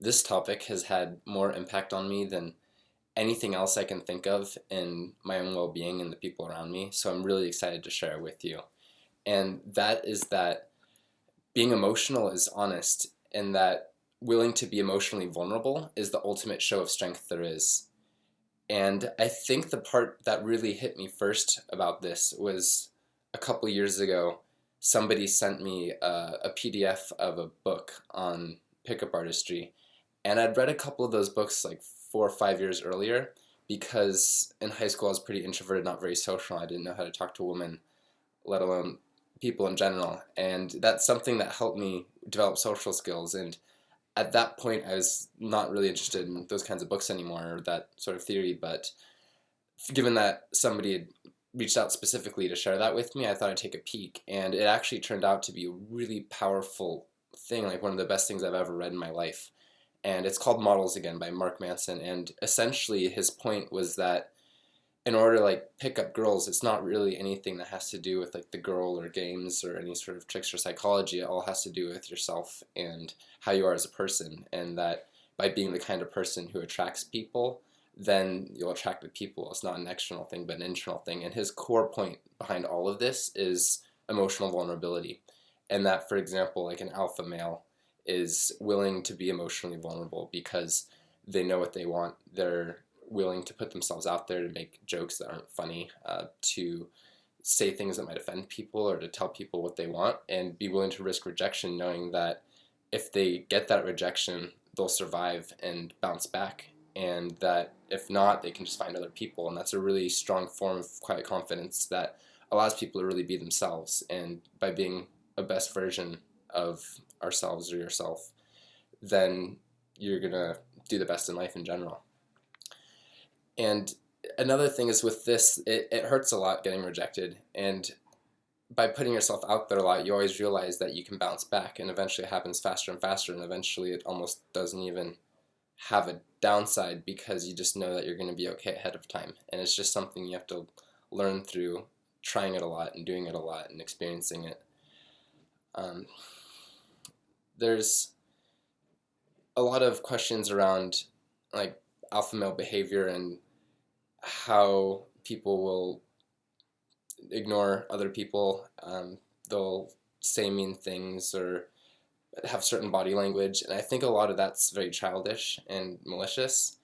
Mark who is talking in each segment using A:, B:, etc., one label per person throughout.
A: This topic has had more impact on me than anything else I can think of in my own well being and the people around me. So I'm really excited to share it with you. And that is that being emotional is honest, and that willing to be emotionally vulnerable is the ultimate show of strength there is. And I think the part that really hit me first about this was a couple years ago. Somebody sent me a PDF of a book on pickup artistry, and I'd read a couple of those books like 4 or 5 years earlier because in high school I was pretty introverted, not very social. I didn't know how to talk to women, let alone people in general. And that's something that helped me develop social skills. And at that point, I was not really interested in those kinds of books anymore, or that sort of theory. But given that somebody had reached out specifically to share that with me, I thought I'd take a peek. And it actually turned out to be a really powerful thing, like one of the best things I've ever read in my life. And it's called Models Again by Mark Manson. And essentially, his point was that in order to like pick up girls, it's not really anything that has to do with like the girl or games or any sort of tricks or psychology. It all has to do with yourself and how you are as a person, and that by being the kind of person who attracts people, then you'll attract the people. It's not an external thing, but an internal thing. And his core point behind all of this is emotional vulnerability, and that, for example, like an alpha male is willing to be emotionally vulnerable because they know what they want. They're willing to put themselves out there to make jokes that aren't funny, to say things that might offend people, or to tell people what they want, and be willing to risk rejection, knowing that if they get that rejection, they'll survive and bounce back, and that if not, they can just find other people. And that's a really strong form of quiet confidence that allows people to really be themselves. And by being a best version of ourselves or yourself, then you're gonna do the best in life in general. And another thing is with this, it hurts a lot getting rejected. And by putting yourself out there a lot, you always realize that you can bounce back, and eventually it happens faster and faster, and eventually it almost doesn't even have a downside because you just know that you're going to be okay ahead of time. And it's just something you have to learn through trying it a lot and doing it a lot and experiencing it. Um, there's a lot of questions around like alpha male behavior and how people will ignore other people. They'll say mean things or have certain body language, and I think a lot of that's very childish and malicious.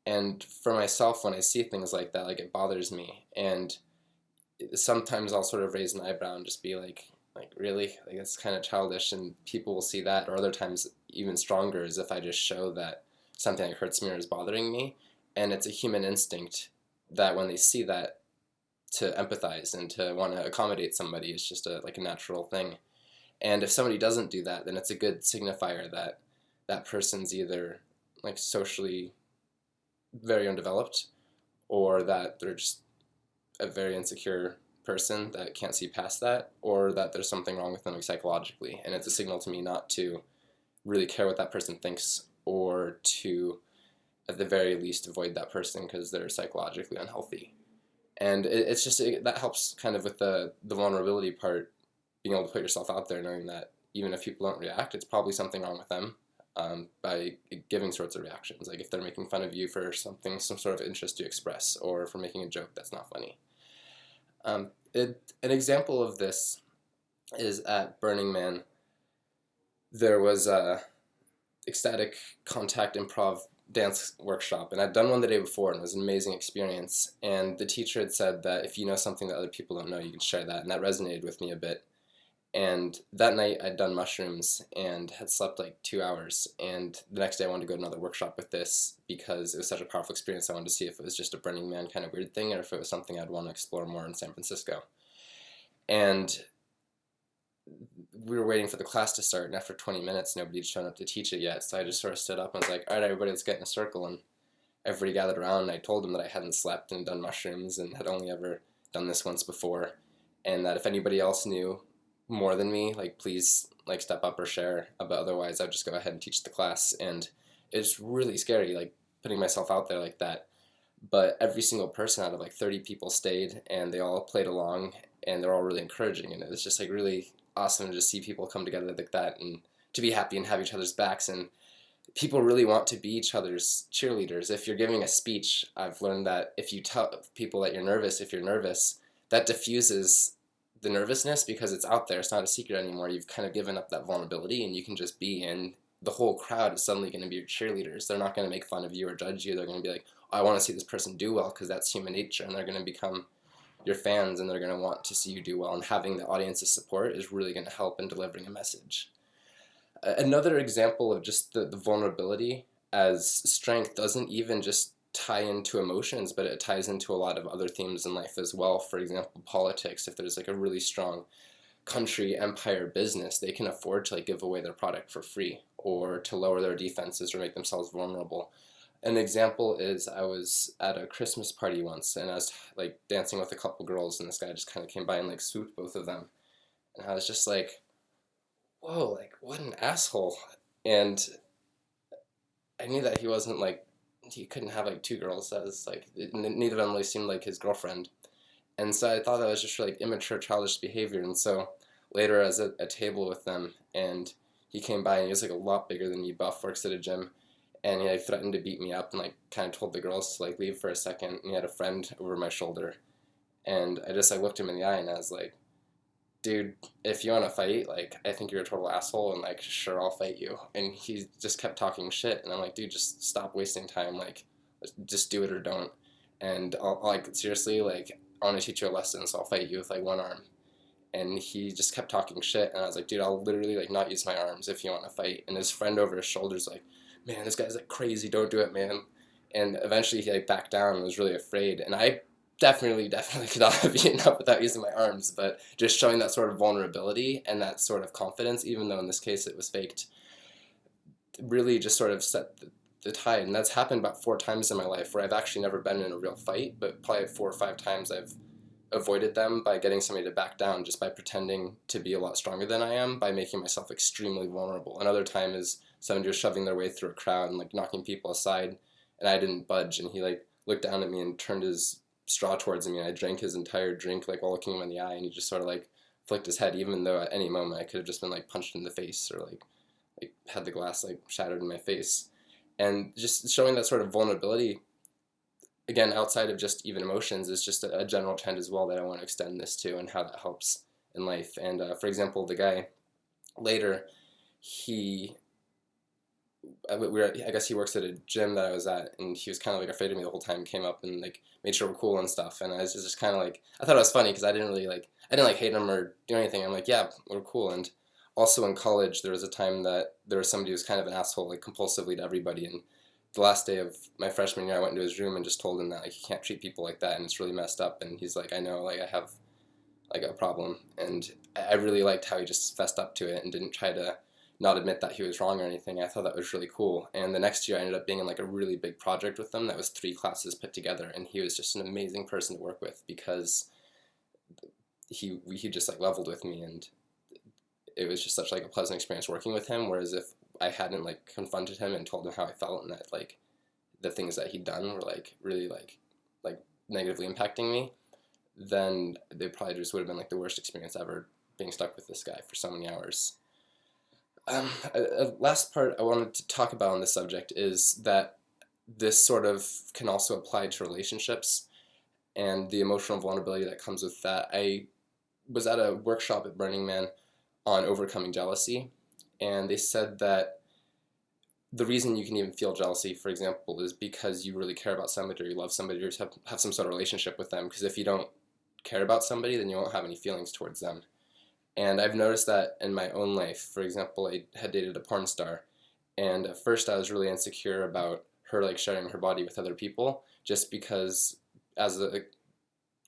A: And for myself, when I see things like that, like it bothers me, and sometimes I'll sort of raise an eyebrow and just be like really, like it's kind of childish, and people will see that. Or other times, even stronger, is if I just show that something that hurts me or is bothering me, and it's a human instinct that when they see that, to empathize and to want to accommodate somebody. It's just like a natural thing. And if somebody doesn't do that, then it's a good signifier that that person's either like socially very undeveloped, or that they're just a very insecure person that can't see past that, or that there's something wrong with them like, psychologically. And it's a signal to me not to really care what that person thinks, or to at the very least avoid that person because they're psychologically unhealthy. And it's just that helps kind of with the vulnerability part, being able to put yourself out there, knowing that even if people don't react, it's probably something wrong with them, by giving sorts of reactions. Like if they're making fun of you for something, some sort of interest you express, or for making a joke that's not funny. An example of this is at Burning Man. There was a ecstatic contact improv dance workshop, and I'd done one the day before, and it was an amazing experience. And the teacher had said that if you know something that other people don't know, you can share that, and that resonated with me a bit. And that night I'd done mushrooms and had slept like 2 hours, and the next day I wanted to go to another workshop with this because it was such a powerful experience. I wanted to see if it was just a Burning Man kind of weird thing, or if it was something I'd want to explore more in San Francisco. And we were waiting for the class to start, and after 20 minutes, nobody had shown up to teach it yet. So I just sort of stood up and was like, all right, everybody, let's get in a circle. And everybody gathered around, and I told them that I hadn't slept and done mushrooms and had only ever done this once before. And that if anybody else knew more than me, like, please, like, step up or share. But otherwise, I'd just go ahead and teach the class. And it's really scary, like, putting myself out there like that. But every single person out of like 30 people stayed, and they all played along, and they're all really encouraging. And it was just like really awesome to just see people come together like that and to be happy and have each other's backs. And people really want to be each other's cheerleaders. If you're giving a speech, I've learned that if you tell people that you're nervous, if you're nervous, that diffuses the nervousness because it's out there. It's not a secret anymore. You've kind of given up that vulnerability and you can just be, and the whole crowd is suddenly going to be your cheerleaders. They're not going to make fun of you or judge you. They're going to be like, oh, I want to see this person do well because that's human nature, and they're going to become your fans and they're going to want to see you do well. And having the audience's support is really going to help in delivering a message. Another example of just the vulnerability as strength doesn't even just tie into emotions, but it ties into a lot of other themes in life as well. For example, politics. If there's like a really strong country, empire, business, they can afford to like give away their product for free or to lower their defenses or make themselves vulnerable. An example is I was at a Christmas party once and I was like dancing with a couple girls and this guy just kind of came by and like swooped both of them. And I was just like, whoa, like what an asshole. And I knew that he wasn't like, he couldn't have like two girls. That was like, neither of them really seemed like his girlfriend. And so I thought that was just like immature, childish behavior. And so later I was at a table with them and he came by and he was like a lot bigger than me, buff, works at a gym. And he like threatened to beat me up and like kind of told the girls to like leave for a second. And he had a friend over my shoulder. And I just like looked him in the eye and I was like, dude, if you want to fight, like, I think you're a total asshole, and, like, sure, I'll fight you. And he just kept talking shit, and I'm like, dude, just stop wasting time, like, just do it or don't. And I'll like, seriously, like, I want to teach you a lesson, so I'll fight you with, like, one arm. And he just kept talking shit, and I was like, dude, I'll literally, like, not use my arms if you want to fight. And his friend over his shoulder's like, man, this guy's, like, crazy, don't do it, man. And eventually he, like, backed down and was really afraid, and I definitely could not have beaten up without using my arms, but just showing that sort of vulnerability and that sort of confidence, even though in this case it was faked, really just sort of set the tide. And that's happened about 4 times in my life where I've actually never been in a real fight, but probably 4 or 5 times I've avoided them by getting somebody to back down just by pretending to be a lot stronger than I am, by making myself extremely vulnerable. Another time is somebody was shoving their way through a crowd and like knocking people aside, and I didn't budge, and he like looked down at me and turned his straw towards me, and I drank his entire drink like while looking him in the eye, and he just sort of like flicked his head, even though at any moment I could have just been like punched in the face or like had the glass like shattered in my face. And just showing that sort of vulnerability, again, outside of just even emotions, is just a general trend as well that I want to extend this to and how that helps in life. And for example, the guy later, he I guess he works at a gym that I was at, and he was kind of like afraid of me the whole time. Came up and like made sure we're cool and stuff, and I was just kind of like, I thought it was funny because I didn't like hate him or do anything. I'm like, yeah, we're cool. And also in college, there was a time that there was somebody who was kind of an asshole, like compulsively to everybody. And the last day of my freshman year, I went into his room and just told him that like you can't treat people like that, and it's really messed up. And he's like, I know, like I have like a problem, and I really liked how he just fessed up to it and didn't try to not admit that he was wrong or anything. I thought that was really cool. And the next year I ended up being in like a really big project with them that was 3 classes put together, and he was just an amazing person to work with because he just like leveled with me, and it was just such like a pleasant experience working with him. Whereas if I hadn't like confronted him and told him how I felt and that like the things that he'd done were like really like negatively impacting me, then they probably just would have been like the worst experience ever, being stuck with this guy for so many hours. A last part I wanted to talk about on this subject is that this sort of can also apply to relationships and the emotional vulnerability that comes with that. I was at a workshop at Burning Man on overcoming jealousy, and they said that the reason you can even feel jealousy, for example, is because you really care about somebody or you love somebody or have some sort of relationship with them. Because if you don't care about somebody, then you won't have any feelings towards them. And I've noticed that in my own life. For example, I had dated a porn star, and at first I was really insecure about her like sharing her body with other people, just because as a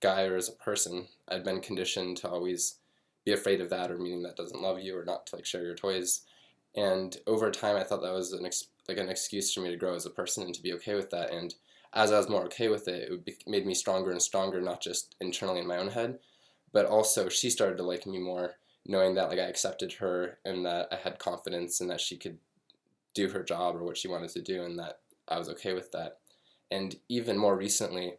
A: guy or as a person, I'd been conditioned to always be afraid of that, or meaning that doesn't love you, or not to like share your toys. And over time, I thought that was an excuse for me to grow as a person and to be okay with that. And as I was more okay with it, made me stronger and stronger, not just internally in my own head, but also she started to like me more, knowing that like I accepted her and that I had confidence and that she could do her job or what she wanted to do, and that I was okay with that. And even more recently,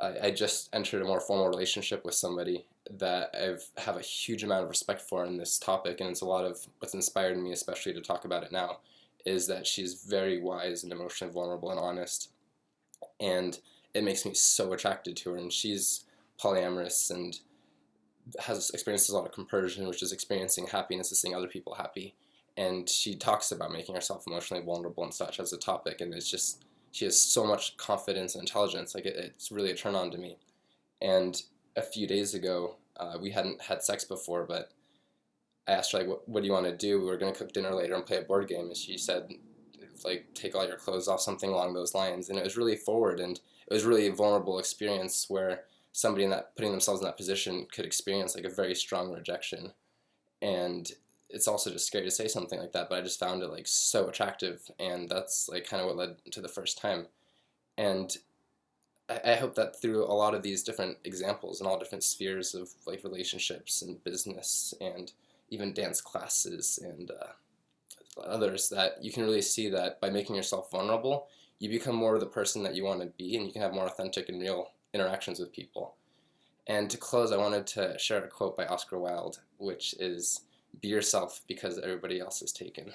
A: I just entered a more formal relationship with somebody that I have a huge amount of respect for in this topic, and it's a lot of what's inspired me, especially to talk about it now, is that she's very wise and emotionally vulnerable and honest, and it makes me so attracted to her. And she's polyamorous and has experienced a lot of compersion, which is experiencing happiness is seeing other people happy. And she talks about making herself emotionally vulnerable and such as a topic, and it's just she has so much confidence and intelligence. Like it's really a turn on to me. And a few days ago, we hadn't had sex before, but I asked her like, what do you want to do? We were gonna cook dinner later and play a board game, and she said, like, take all your clothes off, something along those lines. And it was really forward, and it was really a vulnerable experience where somebody in that putting themselves in that position could experience like a very strong rejection. And it's also just scary to say something like that, but I just found it like so attractive, and that's like kind of what led to the first time. And I hope that through a lot of these different examples in all different spheres of like relationships and business and even dance classes and others, that you can really see that by making yourself vulnerable, you become more of the person that you want to be, and you can have more authentic and real interactions with people. And to close, I wanted to share a quote by Oscar Wilde, which is, "Be yourself because everybody else is taken."